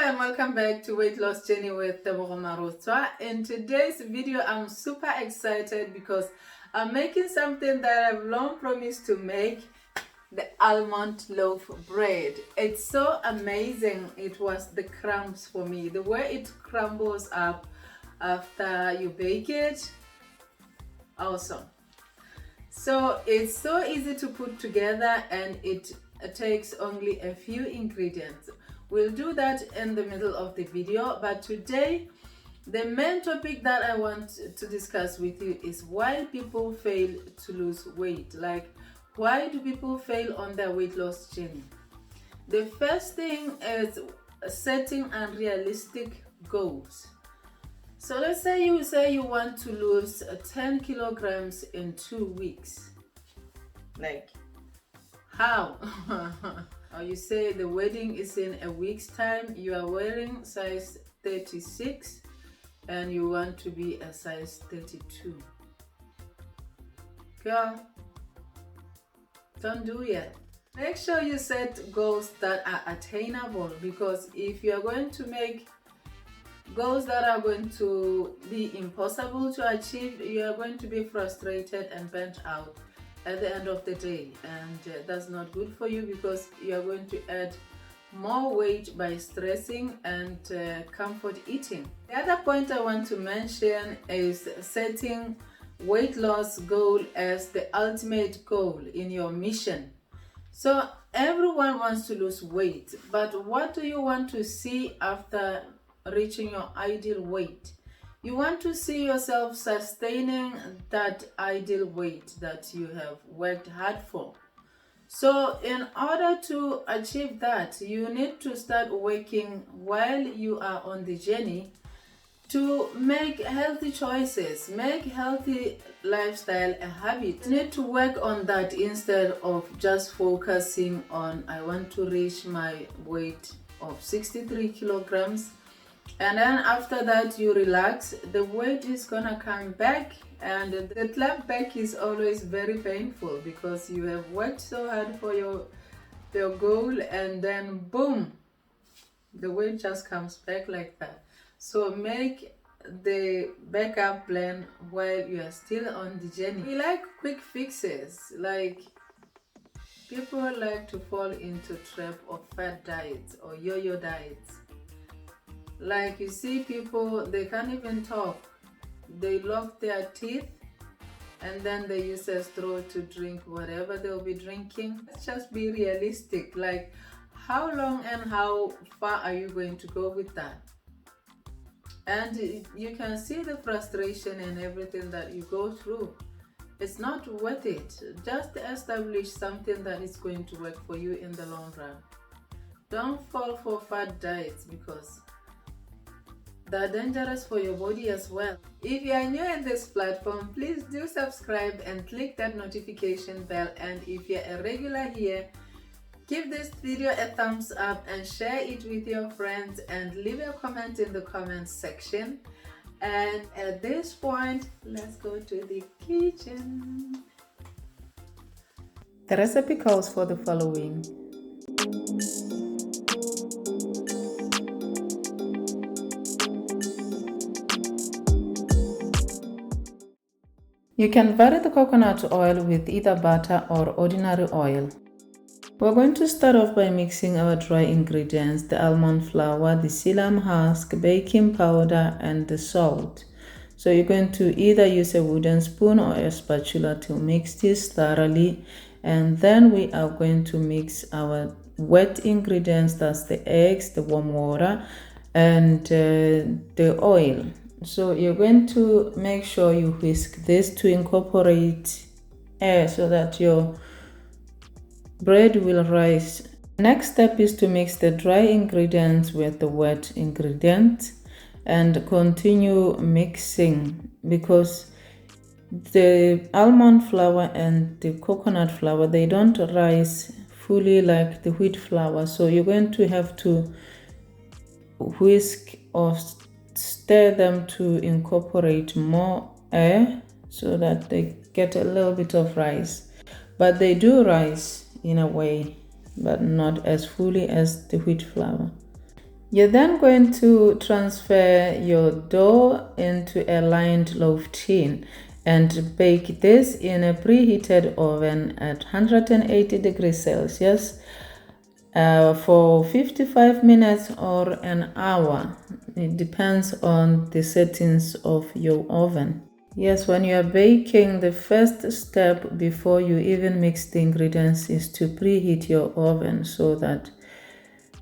and welcome back to Weightloss Journey with Tebogo Marozva. In today's video, I'm super excited because I'm making something that I've long promised to make, the almond loaf bread. It's so amazing. It was the crumbs for me. The way it crumbles up after you bake it, awesome. So it's so easy to put together and it takes only a few ingredients. We'll do that in the middle of the video, but today the main topic that I want to discuss with you is why people fail to lose weight. Like, why do people fail on their weight loss journey? The first thing is setting unrealistic goals. So let's say you want to lose 10 kilograms in 2 weeks. Like, how? Or you say the wedding is in a week's time, you are wearing size 36 and you want to be a size 32. Girl, don't do it. Make sure you set goals that are attainable, because if you are going to make goals that are going to be impossible to achieve, you are going to be frustrated and burnt out at the end of the day, and that's not good for you, because you are going to add more weight by stressing and comfort eating. The other point I want to mention is setting weight loss goal as the ultimate goal in your mission. So everyone wants to lose weight, but what do you want to see after reaching your ideal weight? You want to see yourself sustaining that ideal weight that you have worked hard for. So in order to achieve that, you need to start working while you are on the journey to make healthy choices, make healthy lifestyle a habit. You need to work on that instead of just focusing on, I want to reach my weight of 63 kilograms. And then after that you relax, the weight is gonna come back, and the clap back is always very painful because you have worked so hard for your goal, and then boom, the weight just comes back like that. So make the backup plan while you are still on the journey. We like quick fixes. Like, people like to fall into trap of fat diets or yo-yo diets. Like, you see people, they can't even talk. They lock their teeth and then they use a straw to drink whatever they'll be drinking. Let's just be realistic. Like, how long and how far are you going to go with that? And you can see the frustration and everything that you go through. It's not worth it. Just establish something that is going to work for you in the long run. Don't fall for fat diets, because they're dangerous for your body as well. If you are new in this platform, please do subscribe and click that notification bell. And if you're a regular here, give this video a thumbs up and share it with your friends, and leave a comment in the comment section. And at this point, let's go to the kitchen. The recipe calls for the following. You can vary the coconut oil with either butter or ordinary oil. We're going to start off by mixing our dry ingredients: the almond flour, the psyllium husk, baking powder, and the salt. So you're going to either use a wooden spoon or a spatula to mix this thoroughly. And then we are going to mix our wet ingredients, that's the eggs, the warm water, and the oil. So you're going to make sure you whisk this to incorporate air so that your bread will rise. Next step is to mix the dry ingredients with the wet ingredients and continue mixing, because the almond flour and the coconut flour, they don't rise fully like the wheat flour. So you're going to have to whisk or stir them to incorporate more air so that they get a little bit of rise. But they do rise in a way, but not as fully as the wheat flour. You're then going to transfer your dough into a lined loaf tin and bake this in a preheated oven at 180 degrees Celsius for 55 minutes or an hour. It depends on the settings of your oven. Yes, when you are baking, the first step before you even mix the ingredients is to preheat your oven so that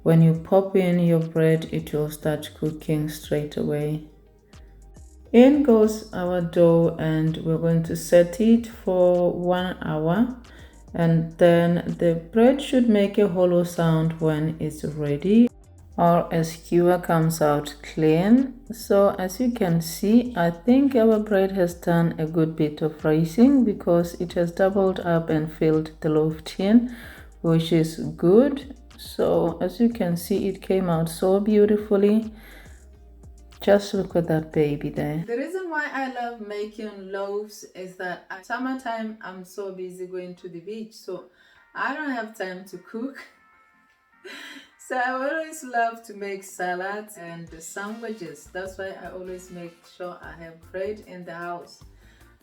when you pop in your bread, it will start cooking straight away. In goes our dough, and we're going to set it for 1 hour, and then the bread should make a hollow sound when it's ready, or a skewer comes out clean. So as you can see, I think our bread has done a good bit of rising because it has doubled up and filled the loaf tin, which is good. So as you can see, it came out so beautifully. Just look at that baby there. The reason why I love making loaves is that at summertime I'm so busy going to the beach, so I don't have time to cook. So I always love to make salads and sandwiches. That's why I always make sure I have bread in the house.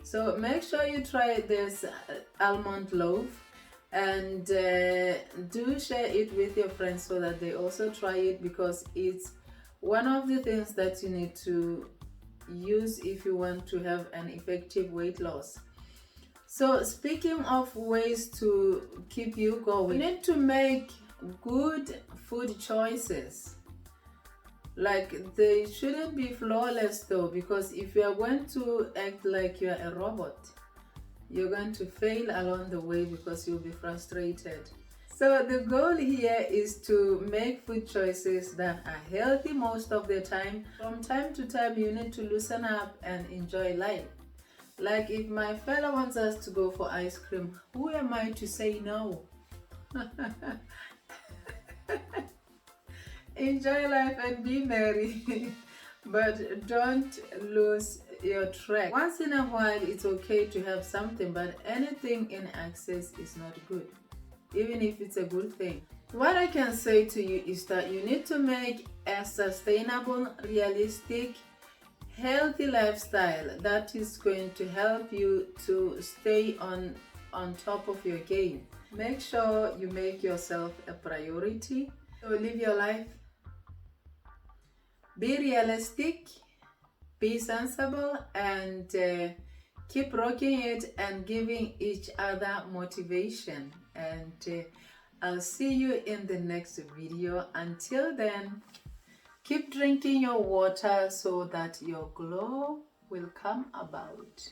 So make sure you try this almond loaf, and do share it with your friends so that they also try it, because it's one of the things that you need to use if you want to have an effective weight loss. So speaking of ways to keep you going, you need to make good food choices. Like, they shouldn't be flawless though, because if you are going to act like you're a robot, you're going to fail along the way because you'll be frustrated. So the goal here is to make food choices that are healthy most of the time. From time to time, you need to loosen up and enjoy life. Like, if my fella wants us to go for ice cream, who am I to say no? Enjoy life and be merry, but don't lose your track. Once in a while, it's okay to have something, but anything in excess is not good, even if it's a good thing. What I can say to you is that you need to make a sustainable, realistic, healthy lifestyle that is going to help you to stay on top of your game. Make sure you make yourself a priority. So live your life. Be realistic, be sensible, and keep rocking it and giving each other motivation. And I'll see you in the next video. Until then, keep drinking your water so that your glow will come about.